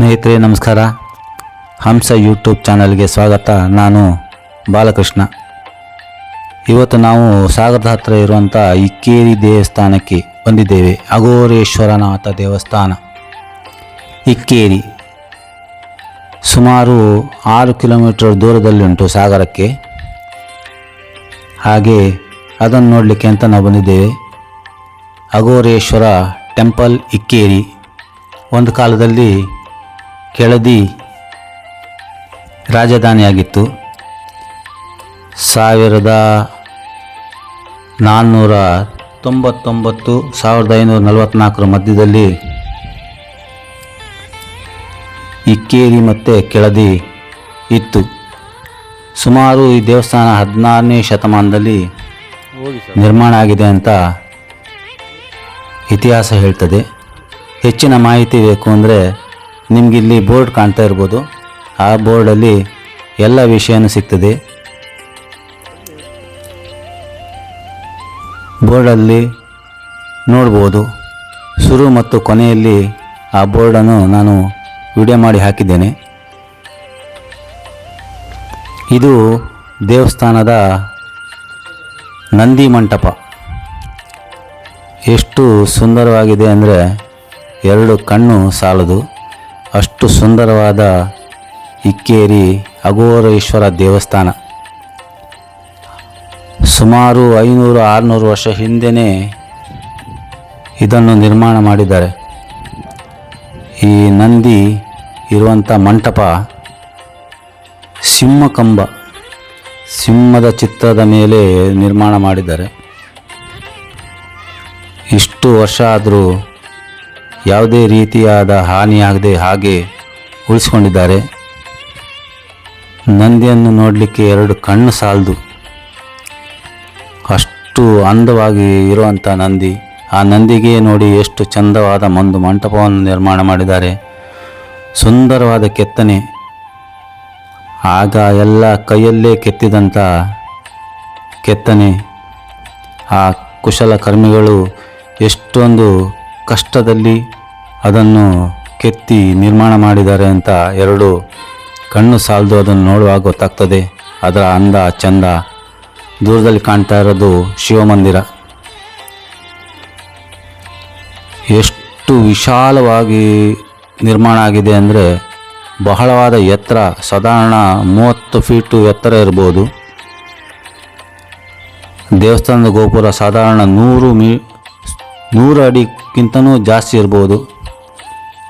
ಸ್ನೇಹಿತರೆ ನಮಸ್ಕಾರ. ಹಂಸ ಯೂಟ್ಯೂಬ್ ಚಾನಲ್ಗೆ ಸ್ವಾಗತ. ನಾನು ಬಾಲಕೃಷ್ಣ. ಇವತ್ತು ನಾವು ಸಾಗರದ ಹತ್ತಿರ ಇರುವಂಥ ಇಕ್ಕೇರಿ ದೇವಸ್ಥಾನಕ್ಕೆ ಬಂದಿದ್ದೇವೆ. ಅಘೋರೇಶ್ವರನಾಥ ದೇವಸ್ಥಾನ ಇಕ್ಕೇರಿ ಸುಮಾರು 6 ಕಿಲೋಮೀಟರ್ ದೂರದಲ್ಲಿಂಟು ಸಾಗರಕ್ಕೆ. ಹಾಗೆ ಅದನ್ನು ನೋಡಲಿಕ್ಕೆ ಅಂತ ನಾವು ಬಂದಿದ್ದೇವೆ. ಅಘೋರೇಶ್ವರ ಟೆಂಪಲ್ ಇಕ್ಕೇರಿ ಒಂದು ಕಾಲದಲ್ಲಿ ಕೆಳದಿ ರಾಜಧಾನಿಯಾಗಿತ್ತು. 1499-1544 ಮಧ್ಯದಲ್ಲಿ ಇಕ್ಕೇರಿ ಮತ್ತು ಕೆಳದಿ ಇತ್ತು. ಸುಮಾರು ಈ ದೇವಸ್ಥಾನ 16ನೇ ಶತಮಾನದಲ್ಲಿ ನಿರ್ಮಾಣ ಆಗಿದೆ ಅಂತ ಇತಿಹಾಸ ಹೇಳ್ತದೆ. ಹೆಚ್ಚಿನ ಮಾಹಿತಿ ಬೇಕು ಅಂದರೆ ನಿಮಗಿಲ್ಲಿ ಬೋರ್ಡ್ ಕಾಣ್ತಾ ಇರ್ಬೋದು. ಆ ಬೋರ್ಡಲ್ಲಿ ಎಲ್ಲ ವಿಷಯನೂ ಸಿಗ್ತದೆ. ಬೋರ್ಡಲ್ಲಿ ನೋಡ್ಬೋದು. ಶುರು ಮತ್ತು ಕೊನೆಯಲ್ಲಿ ಆ ಬೋರ್ಡನ್ನು ನಾನು ವಿಡಿಯೋ ಮಾಡಿ ಹಾಕಿದ್ದೇನೆ. ಇದು ದೇವಸ್ಥಾನದ ನಂದಿ ಮಂಟಪ. ಎಷ್ಟು ಸುಂದರವಾಗಿದೆ ಅಂದರೆ 2 ಕಣ್ಣು ಸಾಲದು. ಅಷ್ಟು ಸುಂದರವಾದ ಇಕ್ಕೇರಿ ಅಘೋರೇಶ್ವರ ದೇವಸ್ಥಾನ. ಸುಮಾರು 500-600 ವರ್ಷ ಹಿಂದೆಯೇ ಇದನ್ನು ನಿರ್ಮಾಣ ಮಾಡಿದ್ದಾರೆ. ಈ ನಂದಿ ಇರುವಂಥ ಮಂಟಪ ಸಿಂಹಕಂಬ, ಸಿಂಹದ ಚಿತ್ರದ ಮೇಲೆ ನಿರ್ಮಾಣ ಮಾಡಿದ್ದಾರೆ. ಇಷ್ಟು ವರ್ಷ ಆದರೂ ಯಾವುದೇ ರೀತಿಯಾದ ಹಾನಿಯಾಗದೆ ಹಾಗೆ ಉಳಿಸ್ಕೊಂಡಿದ್ದಾರೆ. ನಂದಿಯನ್ನು ನೋಡಲಿಕ್ಕೆ 2 ಕಣ್ಣು ಸಾಲದು. ಅಷ್ಟು ಅಂದವಾಗಿ ಇರುವಂಥ ನಂದಿ. ಆ ನಂದಿಗೆ ನೋಡಿ ಎಷ್ಟು ಚಂದವಾದ ಒಂದು ಮಂಟಪವನ್ನು ನಿರ್ಮಾಣ ಮಾಡಿದ್ದಾರೆ. ಸುಂದರವಾದ ಕೆತ್ತನೆ. ಆಗ ಎಲ್ಲ ಕೈಯಲ್ಲೇ ಕೆತ್ತಿದಂಥ ಕೆತ್ತನೆ. ಆ ಕುಶಲಕರ್ಮಿಗಳು ಎಷ್ಟೊಂದು ಕಷ್ಟದಲ್ಲಿ ಅದನ್ನು ಕೆತ್ತಿ ನಿರ್ಮಾಣ ಮಾಡಿದ್ದಾರೆ ಅಂತ 2 ಕಣ್ಣು ಸಾಲದು. ಅದನ್ನು ನೋಡುವಾಗ ಗೊತ್ತಾಗ್ತದೆ ಅದರ ಅಂದ ಚಂದ. ದೂರದಲ್ಲಿ ಕಾಣ್ತಾ ಇರೋದು ಶಿವಮಂದಿರ. ಎಷ್ಟು ವಿಶಾಲವಾಗಿ ನಿರ್ಮಾಣ ಆಗಿದೆ ಅಂದರೆ ಬಹಳವಾದ ಎತ್ತರ, ಸಾಧಾರಣ 30 ಫೀಟು ಎತ್ತರ ಇರ್ಬೋದು. ದೇವಸ್ಥಾನದ ಗೋಪುರ ಸಾಧಾರಣ 100 ಅಡಿಗಿಂತನೂ ಜಾಸ್ತಿ ಇರ್ಬೋದು.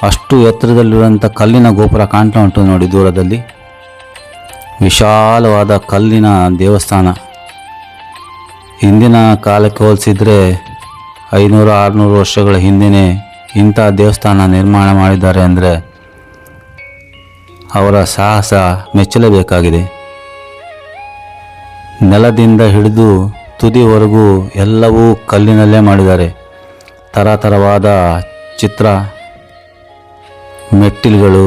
ಅಷ್ಟು ಎತ್ತರದಲ್ಲಿರುವಂಥ ಕಲ್ಲಿನ ಗೋಪುರ ಕಾಣ್ತಾ ಉಂಟು ನೋಡಿ ದೂರದಲ್ಲಿ. ವಿಶಾಲವಾದ ಕಲ್ಲಿನ ದೇವಸ್ಥಾನ. ಹಿಂದಿನ ಕಾಲಕ್ಕೆ ಹೋಲಿಸಿದರೆ 500-600 ವರ್ಷಗಳ ಹಿಂದೆಯೇ ಇಂಥ ದೇವಸ್ಥಾನ ನಿರ್ಮಾಣ ಮಾಡಿದ್ದಾರೆ ಅಂದರೆ ಅವರ ಸಾಹಸ ಮೆಚ್ಚಲೇಬೇಕಾಗಿದೆ. ನೆಲದಿಂದ ಹಿಡಿದು ತುದಿವರೆಗೂ ಎಲ್ಲವೂ ಕಲ್ಲಿನಲ್ಲೇ ಮಾಡಿದ್ದಾರೆ. ಥರಥರವಾದ ಚಿತ್ರ, ಮೆಟ್ಟಿಲುಗಳು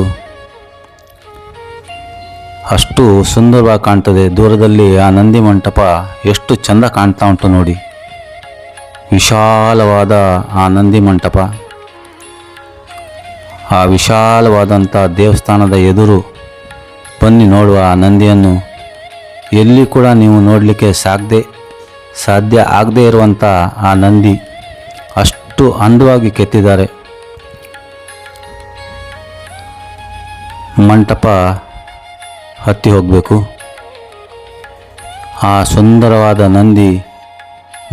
ಅಷ್ಟು ಸುಂದರವಾಗಿ ಕಾಣ್ತದೆ. ದೂರದಲ್ಲಿ ಆ ನಂದಿ ಮಂಟಪ ಎಷ್ಟು ಚಂದ ಕಾಣ್ತಾ ಉಂಟು ನೋಡಿ. ವಿಶಾಲವಾದ ಆ ನಂದಿ ಮಂಟಪ. ಆ ವಿಶಾಲವಾದಂಥ ದೇವಸ್ಥಾನದ ಎದುರು ಬನ್ನಿ ನೋಡುವ ಆ ನಂದಿಯನ್ನು. ಎಲ್ಲಿ ಕೂಡ ನೀವು ನೋಡಲಿಕ್ಕೆ ಸಾಧ್ಯ ಆಗದೇ ಇರುವಂಥ ಆ ನಂದಿ ಅಷ್ಟು ಅಂದವಾಗಿ ಕೆತ್ತಿದ್ದಾರೆ. ಮಂಟಪ ಹತ್ತಿ ಹೋಗಬೇಕು. ಆ ಸುಂದರವಾದ ನಂದಿ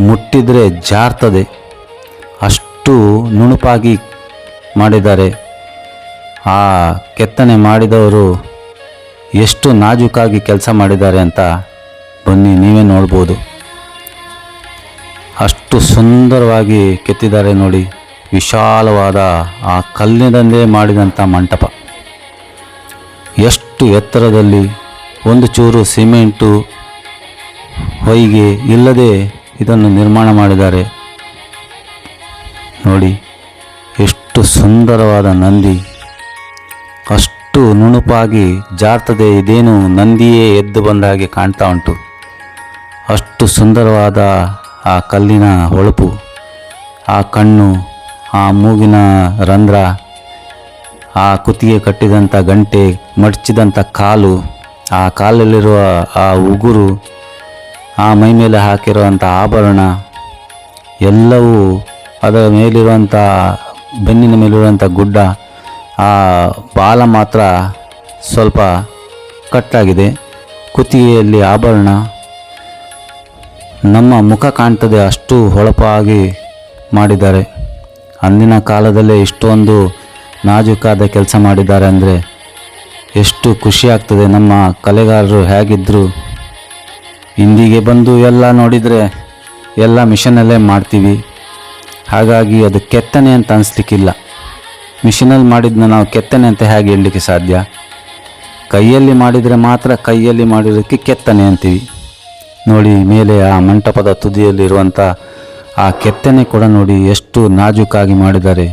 ಮುಟ್ಟಿದರೆ ಜಾರ್ತದೆ. ಅಷ್ಟು ನುಣುಪಾಗಿ ಮಾಡಿದ್ದಾರೆ. ಆ ಕೆತ್ತನೆ ಮಾಡಿದವರು ಎಷ್ಟು ನಾಜೂಕಾಗಿ ಕೆಲಸ ಮಾಡಿದ್ದಾರೆ ಅಂತ ಬನ್ನಿ ನೀವೇ ನೋಡ್ಬೋದು. ಅಷ್ಟು ಸುಂದರವಾಗಿ ಕೆತ್ತಿದ್ದಾರೆ ನೋಡಿ. ವಿಶಾಲವಾದ ಆ ಕಲ್ಲಿನಿಂದಲೇ ಮಾಡಿದಂಥ ಮಂಟಪ. ಎಷ್ಟು ಎತ್ತರದಲ್ಲಿ, ಒಂದು ಚೂರು ಸಿಮೆಂಟು ಹೊಯ್ಗೆ ಇಲ್ಲದೆ ಇದನ್ನು ನಿರ್ಮಾಣ ಮಾಡಿದ್ದಾರೆ ನೋಡಿ. ಎಷ್ಟು ಸುಂದರವಾದ ನಂದಿ. ಅಷ್ಟು ನುಣುಪಾಗಿ ಜಾರ್ತದೆ. ಇದೇನು ನಂದಿಯೇ ಎದ್ದು ಬಂದ ಹಾಗೆ ಕಾಣ್ತಾ ಉಂಟು. ಅಷ್ಟು ಸುಂದರವಾದ ಆ ಕಲ್ಲಿನ ಹೊಳಪು, ಆ ಕಣ್ಣು, ಆ ಮೂಗಿನ ರಂಧ್ರ, ಆ ಕುತ್ತಿಗೆ ಕಟ್ಟಿದಂಥ ಗಂಟೆ, ಮಡಚಿದಂಥ ಕಾಲು, ಆ ಕಾಲಲ್ಲಿರುವ ಆ ಉಗುರು, ಆ ಮೈ ಮೇಲೆ ಹಾಕಿರುವಂಥ ಆಭರಣ ಎಲ್ಲವೂ, ಅದರ ಮೇಲಿರುವಂಥ ಬೆನ್ನಿನ ಮೇಲಿರುವಂಥ ಗುಡ್ಡ, ಆ ಬಾಲ ಮಾತ್ರ ಸ್ವಲ್ಪ ಕಟ್ಟಾಗಿದೆ, ಕುತ್ತಿಗೆಯಲ್ಲಿ ಆಭರಣ, ನಮ್ಮ ಮುಖ ಕಾಣ್ತದೆ ಅಷ್ಟು ಹೊಳಪಾಗಿ ಮಾಡಿದ್ದಾರೆ. ಅಂದಿನ ಕಾಲದಲ್ಲೇ ಇಷ್ಟೊಂದು ನಾಜೂಕಾದ ಕೆಲಸ ಮಾಡಿದ್ದಾರೆ ಅಂದರೆ ಎಷ್ಟು ಖುಷಿ ಆಗ್ತದೆ. ನಮ್ಮ ಕಲೆಗಾರರು ಹೇಗಿದ್ದರು. ಇಂದಿಗೆ ಬಂದು ಎಲ್ಲ ನೋಡಿದರೆ ಎಲ್ಲ ಮಿಷನಲ್ಲೇ ಮಾಡ್ತೀವಿ, ಹಾಗಾಗಿ ಅದು ಕೆತ್ತನೆ ಅಂತ ಅನಿಸ್ಲಿಕ್ಕಿಲ್ಲ. ಮಿಷಿನಲ್ಲಿ ಮಾಡಿದ್ನ ನಾವು ಕೆತ್ತನೆ ಅಂತ ಹೇಗೆ ಹೇಳಲಿಕ್ಕೆ ಸಾಧ್ಯ? ಕೈಯಲ್ಲಿ ಮಾಡಿದರೆ ಮಾತ್ರ ಕೈಯಲ್ಲಿ ಮಾಡಿರೋದಕ್ಕೆ ಕೆತ್ತನೆ ಅಂತೀವಿ. ನೋಡಿ, ಮೇಲೆ ಆ ಮಂಟಪದ ತುದಿಯಲ್ಲಿರುವಂಥ ಆ ಕೆತ್ತನೆ ಕೂಡ ನೋಡಿ ಎಷ್ಟು ನಾಜೂಕಾಗಿ ಮಾಡಿದ್ದಾರೆ.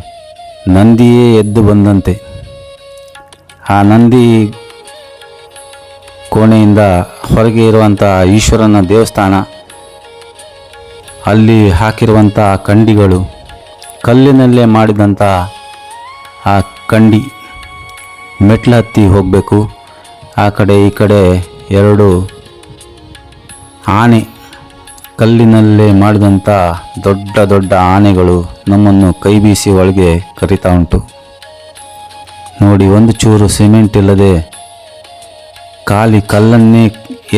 ನಂದಿಯೇ ಎದ್ದು ಬಂದಂತೆ. ಆ ನಂದಿ ಕೋಣೆಯಿಂದ ಹೊರಗೆ ಇರುವಂಥ ಈಶ್ವರನ ದೇವಸ್ಥಾನ, ಅಲ್ಲಿ ಹಾಕಿರುವಂಥ ಕಂಡಿಗಳು, ಕಲ್ಲಿನಲ್ಲೇ ಮಾಡಿದಂಥ ಆ ಕಂಡಿ, ಮೆಟ್ಲು ಹತ್ತಿ ಹೋಗಬೇಕು. ಆ ಕಡೆ ಈ ಕಡೆ ಎರಡು ಆನೆ, ಕಲ್ಲಿನಲ್ಲೇ ಮಾಡಿದಂಥ ದೊಡ್ಡ ದೊಡ್ಡ ಆನೆಗಳು ನಮ್ಮನ್ನು ಕೈ ಬೀಸಿ ಒಳಗೆ ಕರಿತಾ ಉಂಟು. ನೋಡಿ, ಒಂದು ಚೂರು ಸಿಮೆಂಟ್ ಇಲ್ಲದೆ ಖಾಲಿ ಕಲ್ಲನ್ನೇ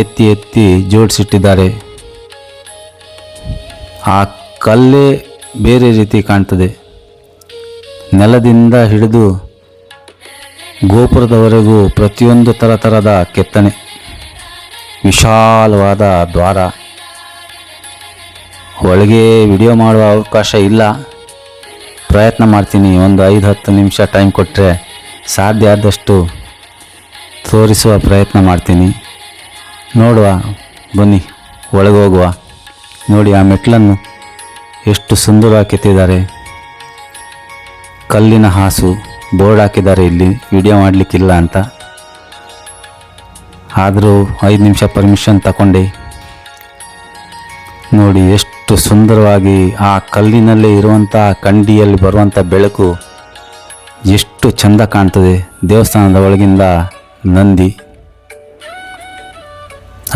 ಎತ್ತಿ ಎತ್ತಿ ಜೋಡಿಸಿಟ್ಟಿದ್ದಾರೆ. ಆ ಕಲ್ಲೇ ಬೇರೆ ರೀತಿ ಕಾಣ್ತದೆ. ನೆಲದಿಂದ ಹಿಡಿದು ಗೋಪುರದವರೆಗೂ ಪ್ರತಿಯೊಂದು ಥರದ ಕೆತ್ತನೆ, ವಿಶಾಲವಾದ ದ್ವಾರ. ಒಳಗೆ ವಿಡಿಯೋ ಮಾಡುವ ಅವಕಾಶ ಇಲ್ಲ, ಪ್ರಯತ್ನ ಮಾಡ್ತೀನಿ. ಒಂದು 5-10 ನಿಮಿಷ ಟೈಮ್ ಕೊಟ್ಟರೆ ಸಾಧ್ಯ ಆದಷ್ಟು ತೋರಿಸುವ ಪ್ರಯತ್ನ ಮಾಡ್ತೀನಿ. ನೋಡುವ, ಬನ್ನಿ ಒಳಗೆ ಹೋಗುವ. ನೋಡಿ, ಆ ಮೆಟ್ಲನ್ನು ಎಷ್ಟು ಸುಂದರವಾಗಿ ಕೆತ್ತಿದ್ದಾರೆ. ಕಲ್ಲಿನ ಹಾಸು ಬೋರ್ಡ್ ಹಾಕಿದ್ದಾರೆ, ಇಲ್ಲಿ ವಿಡಿಯೋ ಮಾಡಲಿಕ್ಕಿಲ್ಲ ಅಂತ. ಆದರೂ 5 ನಿಮಿಷ ಪರ್ಮಿಷನ್ ತಗೊಂಡೆ. ನೋಡಿ, ಎಷ್ಟು ಸುಂದರವಾಗಿ ಆ ಕಲ್ಲಿನಲ್ಲೇ ಇರುವಂಥ ಕಂಡಿಯಲ್ಲಿ ಬರುವಂಥ ಬೆಳಕು ಎಷ್ಟು ಚೆಂದ ಕಾಣ್ತದೆ. ದೇವಸ್ಥಾನದ ಒಳಗಿಂದ ನಂದಿ,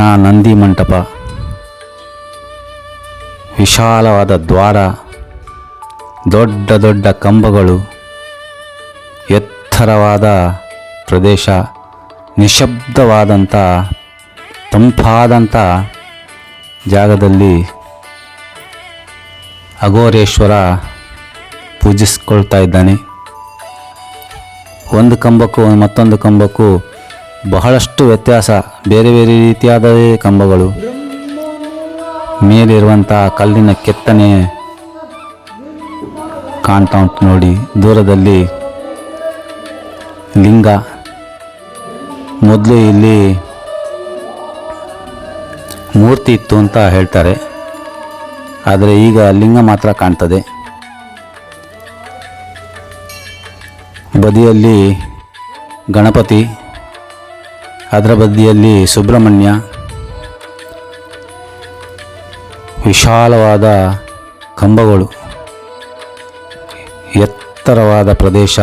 ಆ ನಂದಿ ಮಂಟಪ, ವಿಶಾಲವಾದ ದ್ವಾರ, ದೊಡ್ಡ ದೊಡ್ಡ ಕಂಬಗಳು, ಎತ್ತರವಾದ ಪ್ರದೇಶ, ನಿಶಬ್ದವಾದಂಥ ತಂಪಾದಂಥ ಜಾಗದಲ್ಲಿ ಅಘೋರೇಶ್ವರ ಪೂಜಿಸ್ಕೊಳ್ತಾ ಇದ್ದಾನೆ. ಒಂದು ಕಂಬಕ್ಕೂ ಮತ್ತೊಂದು ಕಂಬಕ್ಕೂ ಬಹಳಷ್ಟು ವ್ಯತ್ಯಾಸ, ಬೇರೆ ಬೇರೆ ರೀತಿಯಾದ ಕಂಬಗಳು. ಮೇಲಿರುವಂಥ ಕಲ್ಲಿನ ಕೆತ್ತನೆ ಕಾಣ್ತಾ ಉಂಟು ನೋಡಿ. ದೂರದಲ್ಲಿ ಲಿಂಗ. ಮೊದಲು ಇಲ್ಲಿ ಮೂರ್ತಿ ಇತ್ತು ಅಂತ ಹೇಳ್ತಾರೆ, ಆದರೆ ಈಗ ಲಿಂಗ ಮಾತ್ರ ಕಾಣ್ತದೆ. ಬದಿಯಲ್ಲಿ ಗಣಪತಿ, ಅದರ ಬದಿಯಲ್ಲಿ ಸುಬ್ರಹ್ಮಣ್ಯ. ವಿಶಾಲವಾದ ಕಂಬಗಳು, ಎತ್ತರವಾದ ಪ್ರದೇಶ,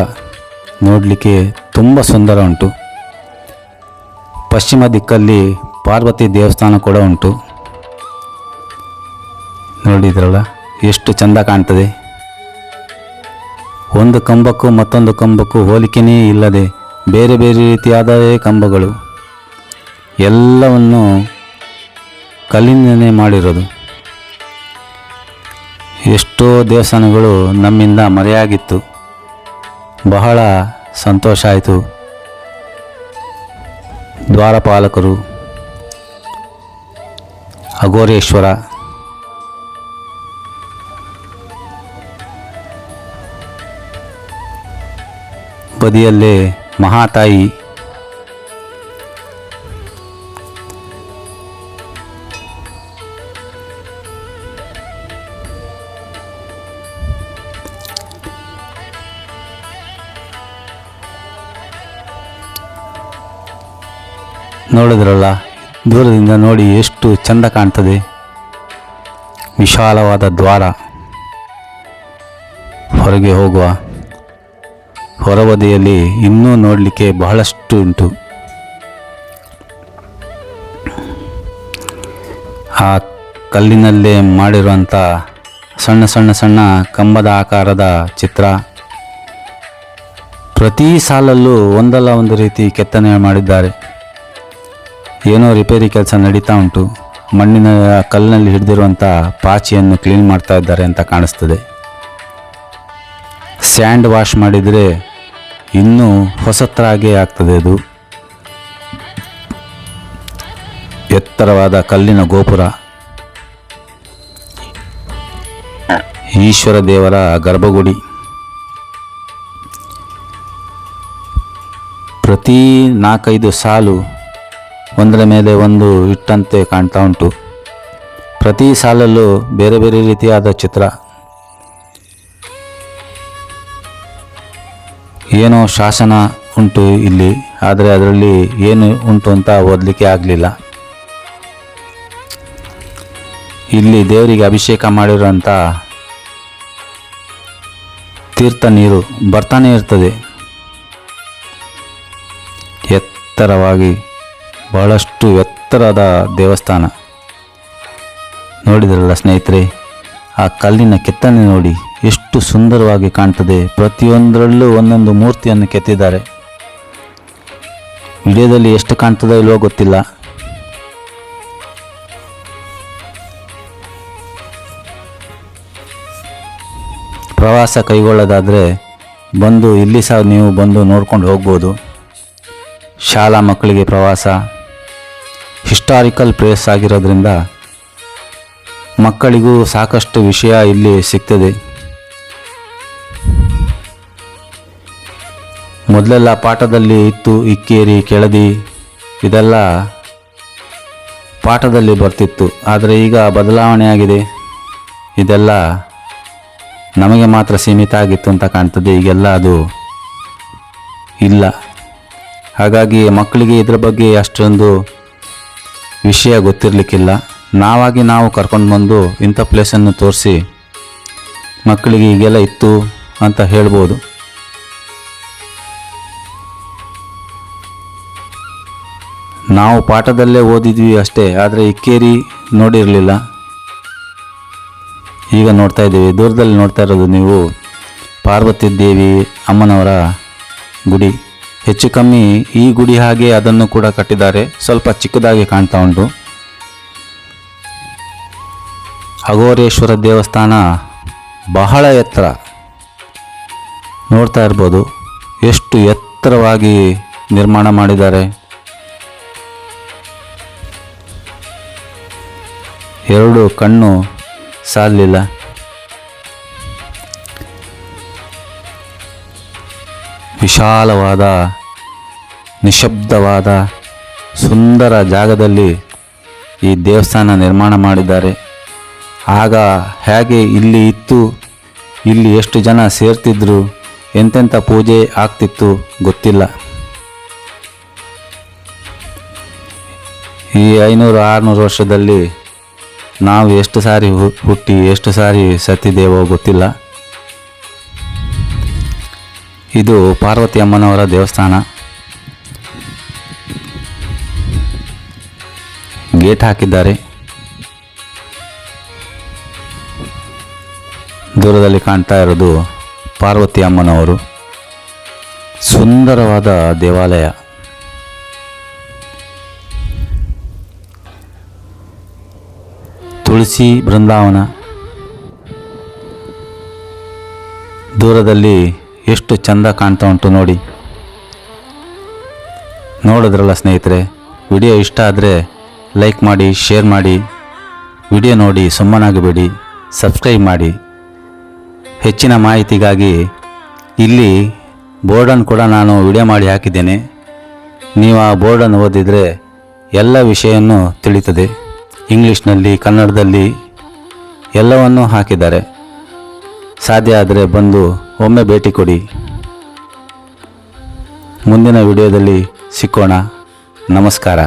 ನೋಡಲಿಕ್ಕೆ ತುಂಬ ಸುಂದರ ಉಂಟು. ಪಶ್ಚಿಮ ದಿಕ್ಕಲ್ಲಿ ಪಾರ್ವತಿ ದೇವಸ್ಥಾನ ಕೂಡ ಉಂಟು. ನೋಡಿದ್ರಲ್ಲ ಎಷ್ಟು ಚೆಂದ ಕಾಣ್ತದೆ. ಒಂದು ಕಂಬಕ್ಕೂ ಮತ್ತೊಂದು ಕಂಬಕ್ಕೂ ಹೋಲಿಕೆಯೇ ಇಲ್ಲದೆ ಬೇರೆ ಬೇರೆ ರೀತಿಯಾದ ಕಂಬಗಳು, ಎಲ್ಲವನ್ನು ಕಲ್ಲಿನಲ್ಲೇ ಮಾಡಿರೋದು. ಎಷ್ಟೋ ದೇವಸ್ಥಾನಗಳು ನಮ್ಮಿಂದ ಮರೆಯಾಗಿತ್ತು, ಬಹಳ ಸಂತೋಷ ಆಯಿತು. ದ್ವಾರಪಾಲಕರು, ಅಘೋರೇಶ್ವರ, ಬದಿಯಲ್ಲೇ ಮಹಾತಾಯಿ, ನೋಡಿದ್ರಲ್ಲ, ದೂರದಿಂದ ನೋಡಿ ಎಷ್ಟು ಚೆಂದ ಕಾಣ್ತದೆ. ವಿಶಾಲವಾದ ದ್ವಾರ. ಹೊರಗೆ ಹೋಗುವ. ಹೊರಬದಿಯಲ್ಲಿ ಇನ್ನೂ ನೋಡಲಿಕ್ಕೆ ಬಹಳಷ್ಟು ಉಂಟು. ಆ ಕಲ್ಲಿನಲ್ಲೇ ಮಾಡಿರುವಂಥ ಸಣ್ಣ ಸಣ್ಣ ಸಣ್ಣ ಕಂಬದ ಆಕಾರದ ಚಿತ್ರ. ಪ್ರತಿ ಸಾಲಲ್ಲೂ ಒಂದಲ್ಲ ಒಂದು ರೀತಿ ಕೆತ್ತನೆ ಮಾಡಿದ್ದಾರೆ. ಏನೋ ರಿಪೇರಿ ಕೆಲಸ ನಡೀತಾ ಉಂಟು. ಮಣ್ಣಿನ ಕಲ್ಲಿನಲ್ಲಿ ಹಿಡಿದಿರುವಂಥ ಪಾಚಿಯನ್ನು ಕ್ಲೀನ್ ಮಾಡ್ತಾ ಇದ್ದಾರೆ ಅಂತ ಕಾಣಿಸ್ತದೆ. ಸ್ಯಾಂಡ್ ವಾಶ್ ಮಾಡಿದರೆ ಇನ್ನೂ ಹೊಸತರಾಗೇ ಆಗ್ತದೆ. ಅದು ಎತ್ತರವಾದ ಕಲ್ಲಿನ ಗೋಪುರ, ಈಶ್ವರ ದೇವರ ಗರ್ಭಗುಡಿ. ಪ್ರತಿ 4-5 ಸಾಲು ಒಂದರ ಮೇಲೆ ಒಂದು ಇಟ್ಟಂತೆ ಕಾಣ್ತಾ ಉಂಟು. ಪ್ರತಿ ಸಾಲಲ್ಲೂ ಬೇರೆ ಬೇರೆ ರೀತಿಯಾದ ಚಿತ್ರ. ಏನೋ ಶಾಸನ ಉಂಟು ಇಲ್ಲಿ, ಆದರೆ ಅದರಲ್ಲಿ ಏನು ಉಂಟು ಅಂತ ಓದಲಿಕ್ಕೆ ಆಗಲಿಲ್ಲ. ಇಲ್ಲಿ ದೇವರಿಗೆ ಅಭಿಷೇಕ ಮಾಡಿರುವಂಥ ತೀರ್ಥ ನೀರು ಬರ್ತಾನೆ ಇರ್ತದೆ. ಎತ್ತರವಾಗಿ, ಬಹಳಷ್ಟು ಎತ್ತರದ ದೇವಸ್ಥಾನ. ನೋಡಿದ್ರಲ್ಲ ಸ್ನೇಹಿತರೆ, ಆ ಕಲ್ಲಿನ ಕೆತ್ತನೆ ನೋಡಿ ಎಷ್ಟು ಸುಂದರವಾಗಿ ಕಾಣ್ತದೆ. ಪ್ರತಿಯೊಂದರಲ್ಲೂ ಒಂದೊಂದು ಮೂರ್ತಿಯನ್ನು ಕೆತ್ತಿದ್ದಾರೆ. ವಿಡಿಯೋದಲ್ಲಿ ಎಷ್ಟು ಕಾಣ್ತದೋ ಇಲ್ವೋ ಗೊತ್ತಿಲ್ಲ. ಪ್ರವಾಸ ಕೈಗೊಳ್ಳೋದಾದರೆ ಬಂದು ಇಲ್ಲಿ ಸಹ ನೀವು ಬಂದು ನೋಡ್ಕೊಂಡು ಹೋಗ್ಬೋದು. ಶಾಲಾ ಮಕ್ಕಳಿಗೆ ಪ್ರವಾಸ, ಹಿಸ್ಟಾರಿಕಲ್ ಪ್ಲೇಸ್ ಆಗಿರೋದ್ರಿಂದ ಮಕ್ಕಳಿಗೂ ಸಾಕಷ್ಟು ವಿಷಯ ಇಲ್ಲಿ ಸಿಗ್ತದೆ. ಮೊದಲೆಲ್ಲ ಪಾಠದಲ್ಲಿ ಇತ್ತು ಇಕ್ಕೇರಿ, ಕೆಳದಿ, ಇದೆಲ್ಲ ಪಾಠದಲ್ಲಿ ಬರ್ತಿತ್ತು. ಆದರೆ ಈಗ ಬದಲಾವಣೆ ಆಗಿದೆ. ಇದೆಲ್ಲ ನಮಗೆ ಮಾತ್ರ ಸೀಮಿತ ಆಗಿತ್ತು ಅಂತ ಕಾಣ್ತದೆ. ಈಗೆಲ್ಲ ಅದು ಇಲ್ಲ. ಹಾಗಾಗಿ ಮಕ್ಕಳಿಗೆ ಇದರ ಬಗ್ಗೆ ಅಷ್ಟೊಂದು ವಿಷಯ ಗೊತ್ತಿರಲಿಕ್ಕಿಲ್ಲ. ನಾವಾಗಿ ನಾವು ಕರ್ಕೊಂಡು ಬಂದು ಇಂಥ ಪ್ಲೇಸನ್ನು ತೋರಿಸಿ ಮಕ್ಕಳಿಗೆ ಈಗೆಲ್ಲ ಇತ್ತು ಅಂತ ಹೇಳ್ಬೋದು. ನಾವು ಪಾಠದಲ್ಲೇ ಓದಿದ್ವಿ ಅಷ್ಟೇ, ಆದರೆ ಇಕ್ಕೇರಿ ನೋಡಿರಲಿಲ್ಲ. ಈಗ ನೋಡ್ತಾ ಇದ್ದೀವಿ. ದೂರದಲ್ಲಿ ನೋಡ್ತಾ ಇರೋದು ನೀವು ಪಾರ್ವತಿ ದೇವಿ ಅಮ್ಮನವರ ಗುಡಿ. ಹೆಚ್ಚು ಕಮ್ಮಿ ಈ ಗುಡಿ ಹಾಗೆ ಅದನ್ನು ಕೂಡ ಕಟ್ಟಿದ್ದಾರೆ. ಸ್ವಲ್ಪ ಚಿಕ್ಕದಾಗಿ ಕಾಣ್ತಾ ಉಂಟು. ಅಘೋರೇಶ್ವರ ದೇವಸ್ಥಾನ ಬಹಳ ಎತ್ತರ. ನೋಡ್ತಾ ಇರ್ಬೋದು ಎಷ್ಟು ಎತ್ತರವಾಗಿ ನಿರ್ಮಾಣ ಮಾಡಿದ್ದಾರೆ. 2 ಕಣ್ಣು ಸಾಲಿಲ್ಲ. ವಿಶಾಲವಾದ, ನಿಶಬ್ದವಾದ, ಸುಂದರ ಜಾಗದಲ್ಲಿ ಈ ದೇವಸ್ಥಾನ ನಿರ್ಮಾಣ ಮಾಡಿದ್ದಾರೆ. ಆಗ ಹೇಗೆ ಇಲ್ಲಿ ಇತ್ತು, ಇಲ್ಲಿ ಎಷ್ಟು ಜನ ಸೇರ್ತಿದ್ರು, ಎಂತೆಂಥ ಪೂಜೆ ಆಗ್ತಿತ್ತು ಗೊತ್ತಿಲ್ಲ. ಈ 500-600 ವರ್ಷದಲ್ಲಿ ನಾವು ಎಷ್ಟು ಸಾರಿ ಹುಟ್ಟಿ ಎಷ್ಟು ಸಾರಿ ಸತ್ತಿದ್ದೇವೋ ಗೊತ್ತಿಲ್ಲ. ಇದು ಪಾರ್ವತಿ ಅಮ್ಮನವರ ದೇವಸ್ಥಾನ. ಗೇಟ್ ಹಾಕಿದ್ದಾರೆ. ದೂರದಲ್ಲಿ ಕಾಣ್ತಾ ಇರೋದು ಪಾರ್ವತಿ ಅಮ್ಮನವರು. ಸುಂದರವಾದ ದೇವಾಲಯ. ತುಳಸಿ ಬೃಂದಾವನ. ದೂರದಲ್ಲಿ ಎಷ್ಟು ಚಂದ ಕಾಣ್ತಾ ಉಂಟು ನೋಡಿ. ನೋಡಿದ್ರಲ್ಲ ಸ್ನೇಹಿತರೆ, ವಿಡಿಯೋ ಇಷ್ಟ ಆದರೆ ಲೈಕ್ ಮಾಡಿ, ಶೇರ್ ಮಾಡಿ. ವಿಡಿಯೋ ನೋಡಿ ಸುಮ್ಮನಾಗಬೇಡಿ, ಸಬ್ಸ್ಕ್ರೈಬ್ ಮಾಡಿ. ಹೆಚ್ಚಿನ ಮಾಹಿತಿಗಾಗಿ ಇಲ್ಲಿ ಬೋರ್ಡನ್ನು ಕೂಡ ನಾನು ವಿಡಿಯೋ ಮಾಡಿ ಹಾಕಿದ್ದೇನೆ. ನೀವು ಆ ಬೋರ್ಡನ್ನು ಓದಿದರೆ ಎಲ್ಲ ವಿಷಯವನ್ನು ತಿಳಿಯುತ್ತದೆ. ಇಂಗ್ಲೀಷ್ನಲ್ಲಿ, ಕನ್ನಡದಲ್ಲಿ ಎಲ್ಲವನ್ನೂ ಹಾಕಿದ್ದಾರೆ. ಸಾಧ್ಯ ಆದರೆ ಬಂದು ಒಮ್ಮೆ ಭೇಟಿ ಕೊಡಿ. ಮುಂದಿನ ವಿಡಿಯೋದಲ್ಲಿ ಸಿಕ್ಕೋಣ. ನಮಸ್ಕಾರ.